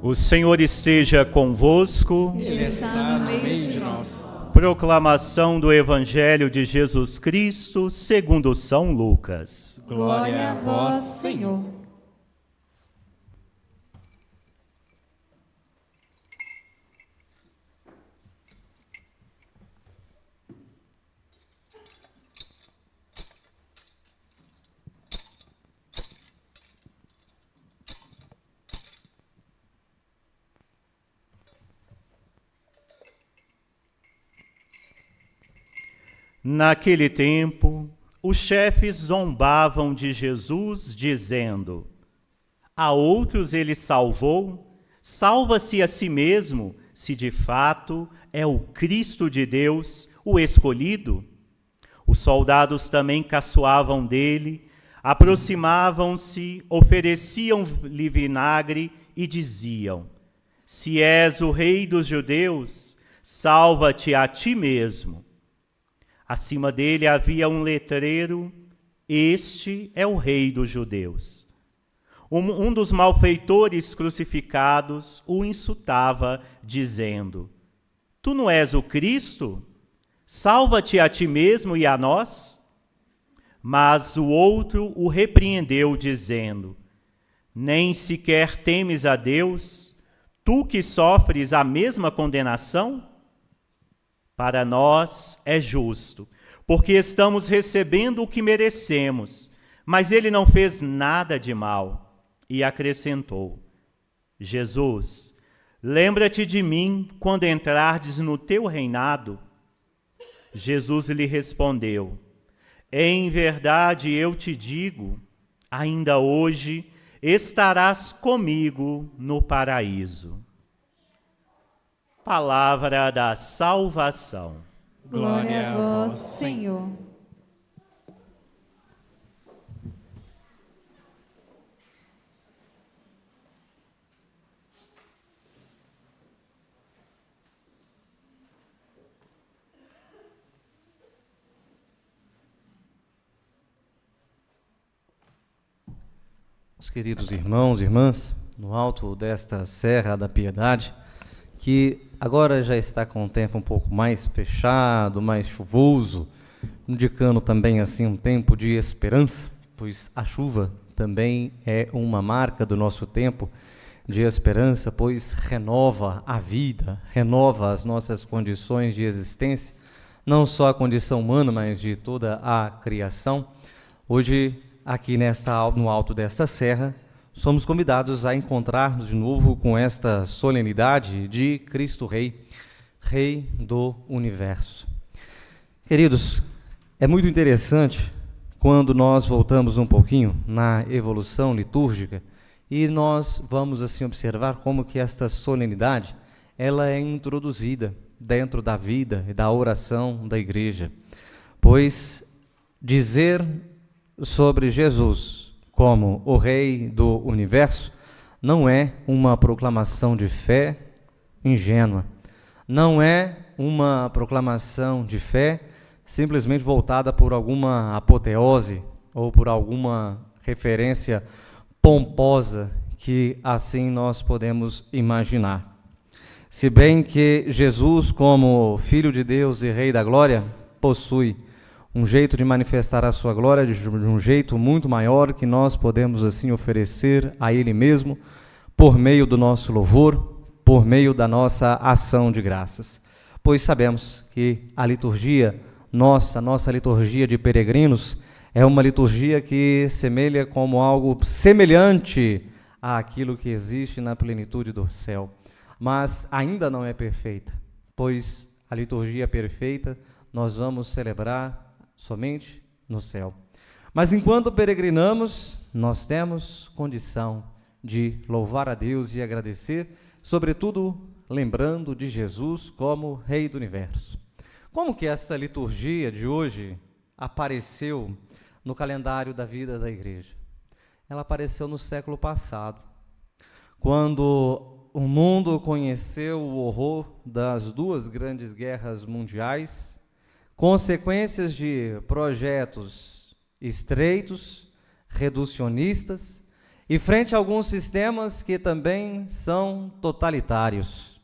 O Senhor esteja convosco. Ele está no meio de nós. Proclamação do Evangelho de Jesus Cristo segundo São Lucas. Glória a vós, Senhor. Naquele tempo, os chefes zombavam de Jesus, dizendo: a outros ele salvou, salva-se a si mesmo, se de fato é o Cristo de Deus, o escolhido. Os soldados também caçoavam dele, aproximavam-se, ofereciam-lhe vinagre e diziam: se és o rei dos judeus, salva-te a ti mesmo. Acima dele havia um letreiro: este é o rei dos judeus. Um dos malfeitores crucificados o insultava, dizendo: tu não és o Cristo? Salva-te a ti mesmo e a nós. Mas o outro o repreendeu, dizendo: nem sequer temes a Deus, tu que sofres a mesma condenação? Para nós é justo, porque estamos recebendo o que merecemos, mas ele não fez nada de mal. E acrescentou: Jesus, lembra-te de mim quando entrardes no teu reinado. Jesus lhe respondeu: em verdade eu te digo, ainda hoje estarás comigo no paraíso. Palavra da salvação. Glória a vós, Senhor. Os queridos irmãos e irmãs, no alto desta Serra da Piedade, que agora já está com o tempo um pouco mais fechado, mais chuvoso, indicando também assim um tempo de esperança, pois a chuva também é uma marca do nosso tempo de esperança, pois renova a vida, renova as nossas condições de existência, não só a condição humana, mas de toda a criação. Hoje, aqui no alto desta serra, somos convidados a encontrar-nos de novo com esta solenidade de Cristo Rei, Rei do Universo. Queridos, é muito interessante quando nós voltamos um pouquinho na evolução litúrgica e nós vamos assim observar como que esta solenidade ela é introduzida dentro da vida e da oração da igreja, pois dizer sobre Jesus como o Rei do Universo não é uma proclamação de fé ingênua, não é uma proclamação de fé simplesmente voltada por alguma apoteose ou por alguma referência pomposa que assim nós podemos imaginar. Se bem que Jesus, como Filho de Deus e Rei da Glória, possui um jeito de manifestar a sua glória de um jeito muito maior que nós podemos assim oferecer a Ele mesmo por meio do nosso louvor, por meio da nossa ação de graças. Pois sabemos que a liturgia nossa liturgia de peregrinos é uma liturgia que semelha como algo semelhante àquilo que existe na plenitude do céu, mas ainda não é perfeita, pois a liturgia perfeita nós vamos celebrar somente no céu. Mas enquanto peregrinamos, nós temos condição de louvar a Deus e agradecer, sobretudo lembrando de Jesus como Rei do Universo. Como que esta liturgia de hoje apareceu no calendário da vida da igreja? Ela apareceu no século passado, quando o mundo conheceu o horror das duas grandes guerras mundiais, consequências de projetos estreitos, reducionistas e frente a alguns sistemas que também são totalitários.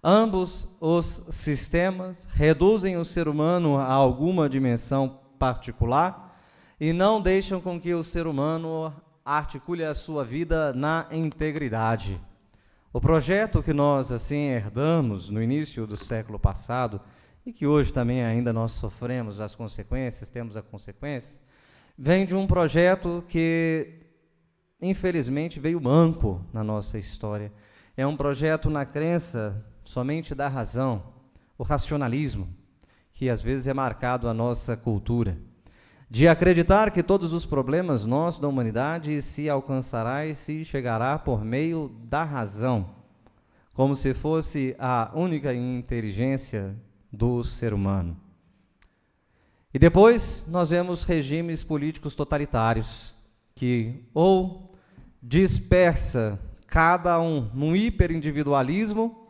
Ambos os sistemas reduzem o ser humano a alguma dimensão particular e não deixam com que o ser humano articule a sua vida na integridade. O projeto que nós assim herdamos no início do século passado e que hoje também ainda nós sofremos as consequências, temos a consequência, vem de um projeto que infelizmente veio manco na nossa história. É um projeto na crença somente da razão, o racionalismo, que às vezes é marcado a nossa cultura, de acreditar que todos os problemas nossos da humanidade se alcançará e se chegará por meio da razão, como se fosse a única inteligência do ser humano. E depois nós vemos regimes políticos totalitários, que ou dispersa cada um num hiperindividualismo,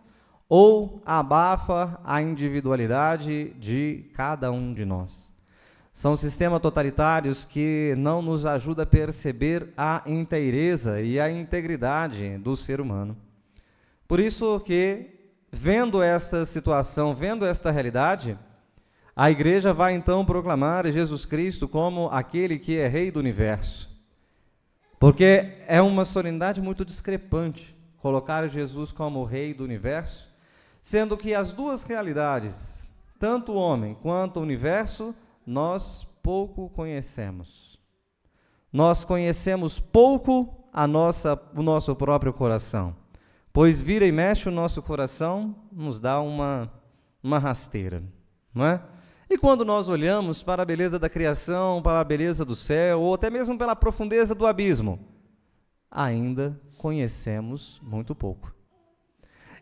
ou abafa a individualidade de cada um de nós. São sistemas totalitários que não nos ajudam a perceber a inteireza e a integridade do ser humano. Por isso que, vendo esta situação, vendo esta realidade, a igreja vai então proclamar Jesus Cristo como aquele que é Rei do Universo. Porque é uma solenidade muito discrepante colocar Jesus como Rei do Universo, sendo que as duas realidades, tanto o homem quanto o universo, nós pouco conhecemos. Nós conhecemos pouco o nosso próprio coração, pois vira e mexe o nosso coração, nos dá uma rasteira, não é? E quando nós olhamos para a beleza da criação, para a beleza do céu, ou até mesmo pela profundeza do abismo, ainda conhecemos muito pouco.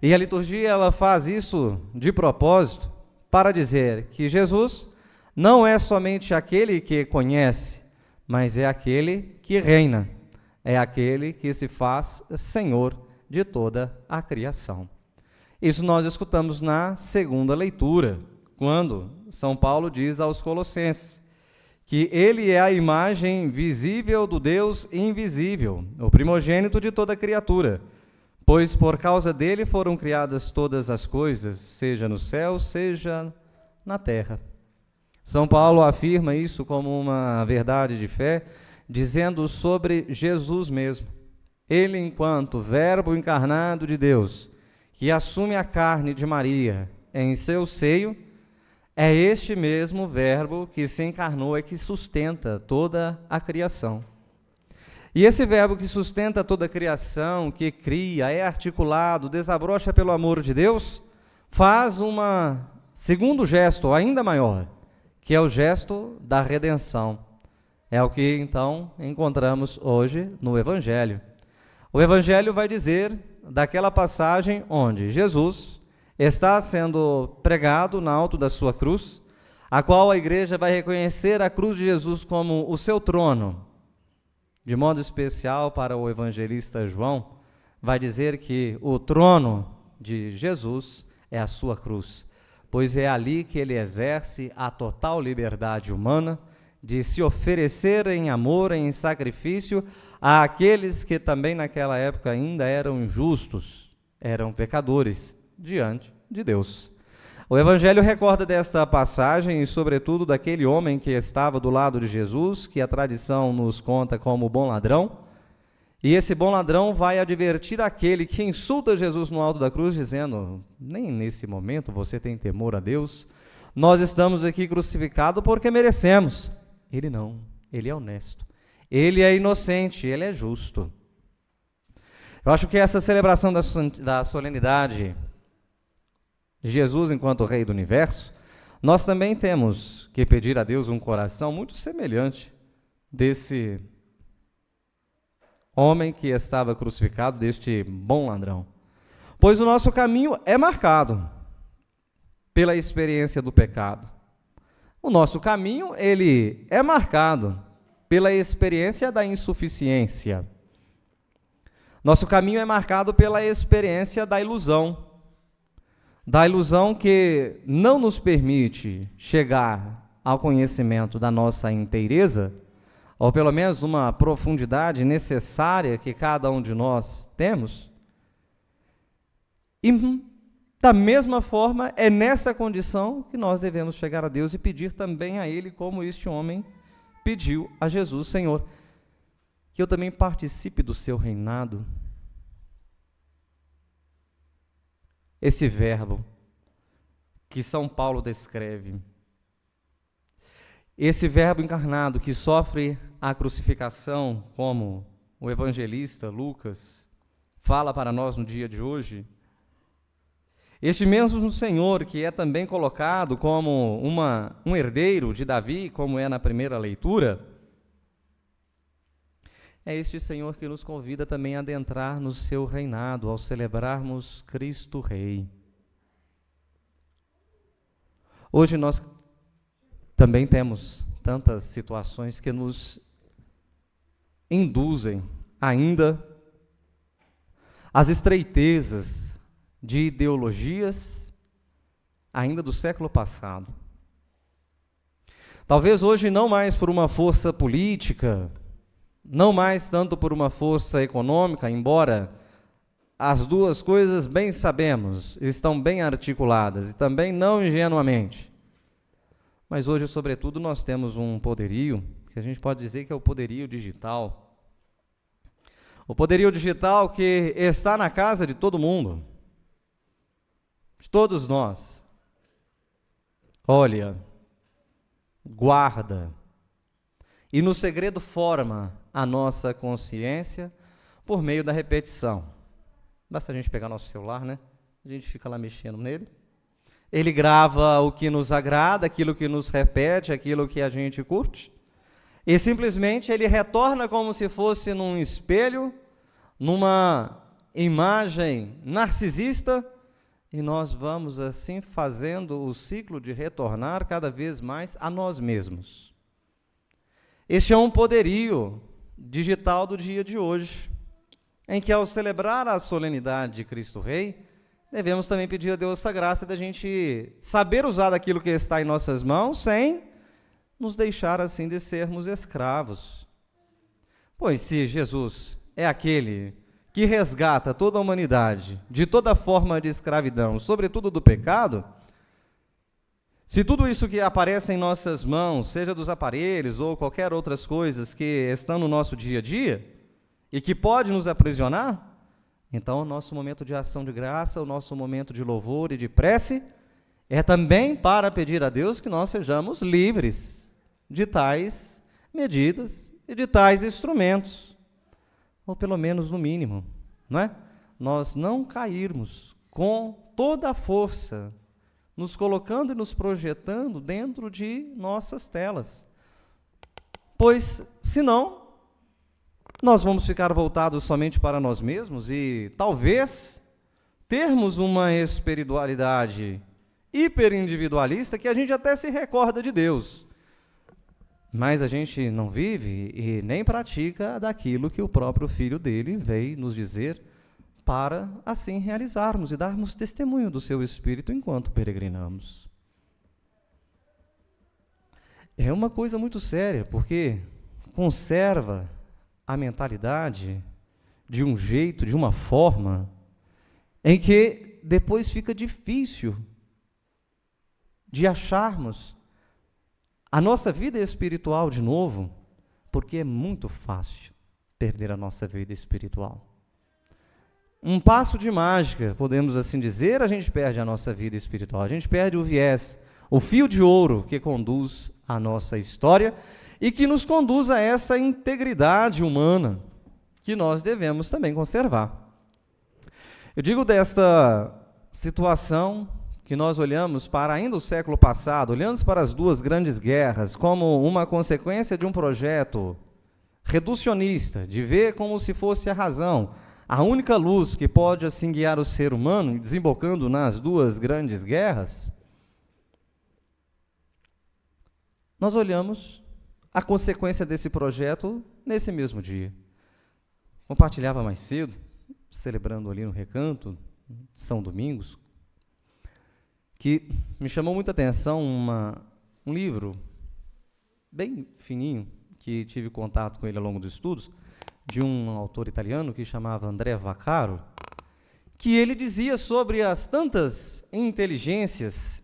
E a liturgia ela faz isso de propósito para dizer que Jesus não é somente aquele que conhece, mas é aquele que reina, é aquele que se faz Senhor de toda a criação. Isso nós escutamos na segunda leitura, quando São Paulo diz aos Colossenses que ele é a imagem visível do Deus invisível, o primogênito de toda criatura, pois por causa dele foram criadas todas as coisas, seja no céu, seja na terra. São Paulo afirma isso como uma verdade de fé, dizendo sobre Jesus mesmo. Ele, enquanto Verbo encarnado de Deus, que assume a carne de Maria em seu seio, é este mesmo Verbo que se encarnou e que sustenta toda a criação. E esse Verbo que sustenta toda a criação, que cria, é articulado, desabrocha pelo amor de Deus, faz segundo gesto ainda maior, que é o gesto da redenção. É o que, então, encontramos hoje no Evangelho. O Evangelho vai dizer daquela passagem onde Jesus está sendo pregado no alto da sua cruz, a qual a igreja vai reconhecer a cruz de Jesus como o seu trono. De modo especial para o evangelista João, vai dizer que o trono de Jesus é a sua cruz, pois é ali que ele exerce a total liberdade humana de se oferecer em amor, em sacrifício, àqueles que também naquela época ainda eram injustos, eram pecadores diante de Deus. O Evangelho recorda desta passagem e, sobretudo, daquele homem que estava do lado de Jesus, que a tradição nos conta como bom ladrão, e esse bom ladrão vai advertir aquele que insulta Jesus no alto da cruz, dizendo: nem nesse momento você tem temor a Deus, nós estamos aqui crucificados porque merecemos. Ele não, ele é honesto, ele é inocente, ele é justo. Eu acho que essa celebração da solenidade de Jesus enquanto Rei do Universo, nós também temos que pedir a Deus um coração muito semelhante desse homem que estava crucificado, deste bom ladrão. Pois o nosso caminho é marcado pela experiência do pecado. O nosso caminho, ele é marcado pela experiência da insuficiência. Nosso caminho é marcado pela experiência da ilusão que não nos permite chegar ao conhecimento da nossa inteireza, ou pelo menos numa profundidade necessária que cada um de nós temos. E da mesma forma, é nessa condição que nós devemos chegar a Deus e pedir também a Ele, como este homem pediu a Jesus: Senhor, que eu também participe do seu reinado. Esse verbo que São Paulo descreve, esse verbo encarnado que sofre a crucificação, como o evangelista Lucas fala para nós no dia de hoje, este mesmo Senhor que é também colocado como um herdeiro de Davi, como é na primeira leitura, é este Senhor que nos convida também a adentrar no seu reinado, ao celebrarmos Cristo Rei. Hoje nós também temos tantas situações que nos induzem ainda às estreitezas de ideologias ainda do século passado. Talvez hoje não mais por uma força política, não mais tanto por uma força econômica, embora as duas coisas, bem sabemos, estão bem articuladas, e também não ingenuamente. Mas hoje, sobretudo, nós temos um poderio, que a gente pode dizer que é o poderio digital. O poderio digital que está na casa de todo mundo, de todos nós. Olha, guarda, e no segredo forma a nossa consciência por meio da repetição. Basta a gente pegar nosso celular, né? A gente fica lá mexendo nele. Ele grava o que nos agrada, aquilo que nos repete, aquilo que a gente curte. E simplesmente ele retorna como se fosse num espelho, numa imagem narcisista, e nós vamos assim fazendo o ciclo de retornar cada vez mais a nós mesmos. Este é um poderio digital do dia de hoje, em que ao celebrar a solenidade de Cristo Rei, devemos também pedir a Deus essa graça da gente saber usar aquilo que está em nossas mãos, sem nos deixar assim de sermos escravos. Pois se Jesus é aquele que resgata toda a humanidade de toda forma de escravidão, sobretudo do pecado, se tudo isso que aparece em nossas mãos, seja dos aparelhos ou qualquer outras coisas que estão no nosso dia a dia e que pode nos aprisionar, então o nosso momento de ação de graça, o nosso momento de louvor e de prece é também para pedir a Deus que nós sejamos livres de tais medidas e de tais instrumentos, ou pelo menos no mínimo, não é? Nós não cairmos com toda a força, nos colocando e nos projetando dentro de nossas telas. Pois, senão, nós vamos ficar voltados somente para nós mesmos e talvez termos uma espiritualidade hiperindividualista que a gente até se recorda de Deus, mas a gente não vive e nem pratica daquilo que o próprio Filho dele veio nos dizer para assim realizarmos e darmos testemunho do seu Espírito enquanto peregrinamos. É uma coisa muito séria, porque conserva a mentalidade de um jeito, de uma forma, em que depois fica difícil de acharmos a nossa vida espiritual de novo, porque é muito fácil perder a nossa vida espiritual. Um passo de mágica, podemos assim dizer, a gente perde a nossa vida espiritual, a gente perde o viés, o fio de ouro que conduz a nossa história e que nos conduz a essa integridade humana que nós devemos também conservar. Eu digo desta situação que nós olhamos para ainda o século passado, olhamos para as duas grandes guerras como uma consequência de um projeto reducionista, de ver como se fosse a razão, a única luz que pode assim guiar o ser humano, desembocando nas duas grandes guerras. Nós olhamos a consequência desse projeto nesse mesmo dia. Compartilhava mais cedo, celebrando ali no Recanto, São Domingos, que me chamou muita atenção um livro bem fininho, que tive contato com ele ao longo dos estudos, de um autor italiano que chamava André Vaccaro, que ele dizia sobre as tantas inteligências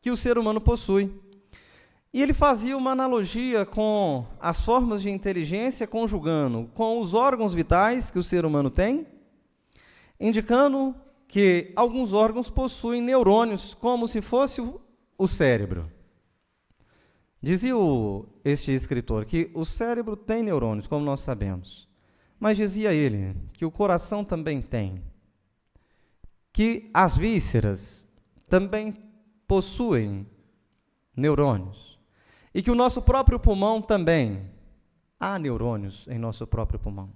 que o ser humano possui. E ele fazia uma analogia com as formas de inteligência, conjugando com os órgãos vitais que o ser humano tem, indicando que alguns órgãos possuem neurônios, como se fosse o cérebro. Dizia este escritor que o cérebro tem neurônios, como nós sabemos, mas dizia ele que o coração também tem, que as vísceras também possuem neurônios, e que o nosso próprio pulmão também há neurônios em nosso próprio pulmão.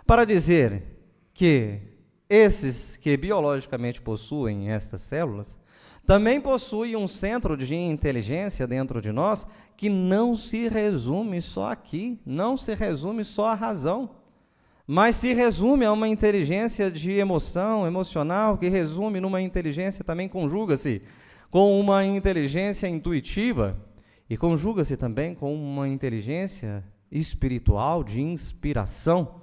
Para dizer que esses que biologicamente possuem estas células também possuem um centro de inteligência dentro de nós que não se resume só aqui, não se resume só à razão, mas se resume a uma inteligência de emoção, emocional, que resume numa inteligência, também conjuga-se com uma inteligência intuitiva e conjuga-se também com uma inteligência espiritual de inspiração.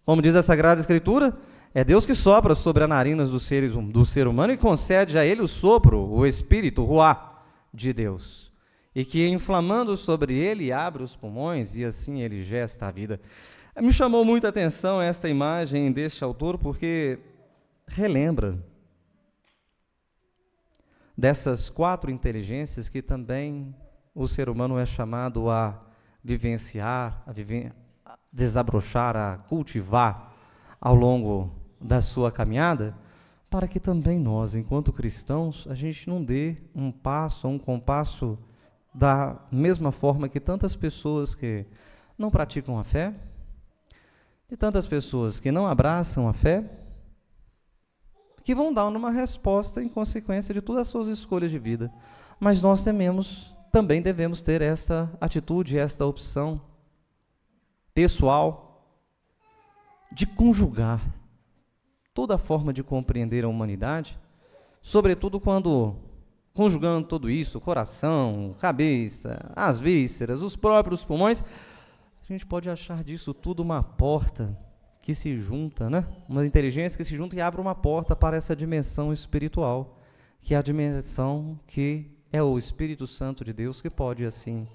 Como diz a Sagrada Escritura, é Deus que sopra sobre as narinas do ser humano e concede a ele o sopro, o Espírito, o Ruá de Deus. E que, inflamando sobre ele, abre os pulmões e assim ele gesta a vida. Me chamou muita atenção esta imagem deste autor, porque relembra dessas 4 inteligências que também o ser humano é chamado a vivenciar, a desabrochar, a cultivar ao longo da sua caminhada, para que também nós, enquanto cristãos, a gente não dê um passo, um compasso da mesma forma que tantas pessoas que não praticam a fé, de tantas pessoas que não abraçam a fé, que vão dar uma resposta em consequência de todas as suas escolhas de vida. Mas nós também devemos ter esta atitude, esta opção pessoal de conjugar toda a forma de compreender a humanidade, sobretudo quando, conjugando tudo isso, coração, cabeça, as vísceras, os próprios pulmões, a gente pode achar disso tudo uma porta que se junta, né? Uma inteligência que se junta e abre uma porta para essa dimensão espiritual, que é a dimensão que é o Espírito Santo de Deus, que pode, assim,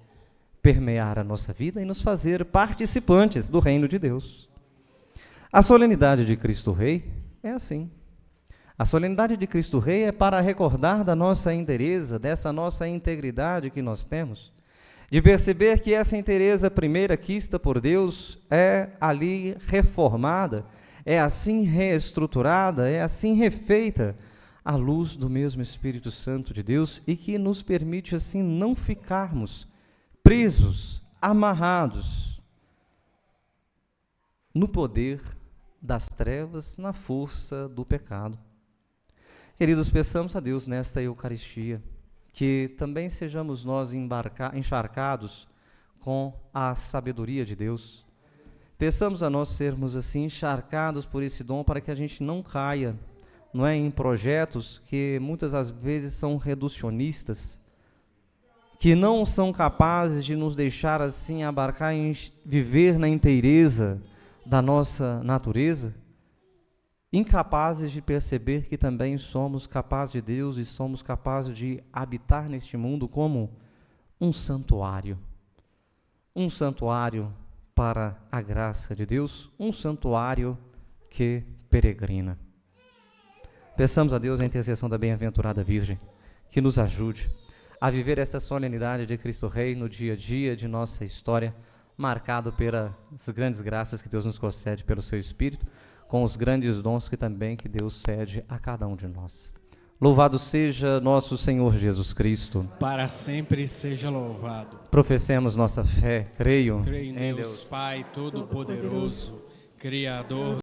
permear a nossa vida e nos fazer participantes do reino de Deus. A solenidade de Cristo Rei é assim. A solenidade de Cristo Rei é para recordar da nossa inteireza, dessa nossa integridade que nós temos, de perceber que essa inteireza primeira quista por Deus é ali reformada, é assim reestruturada, é assim refeita à luz do mesmo Espírito Santo de Deus e que nos permite assim não ficarmos presos, amarrados no poder das trevas, na força do pecado. Queridos, peçamos a Deus nesta Eucaristia que também sejamos nós encharcados com a sabedoria de Deus. Peçamos a nós sermos assim encharcados por esse dom para que a gente não caia, não é, em projetos que muitas das vezes são reducionistas, que não são capazes de nos deixar assim abarcar em viver na inteireza da nossa natureza, incapazes de perceber que também somos capazes de Deus e somos capazes de habitar neste mundo como um santuário para a graça de Deus, um santuário que peregrina. Peçamos a Deus a intercessão da bem-aventurada Virgem, que nos ajude a viver esta solenidade de Cristo Rei no dia a dia de nossa história, marcado pelas grandes graças que Deus nos concede pelo seu Espírito, com os grandes dons que Deus cede a cada um de nós. Louvado seja nosso Senhor Jesus Cristo. Para sempre seja louvado. Professemos nossa fé, creio em Deus Pai Todo-Poderoso, Criador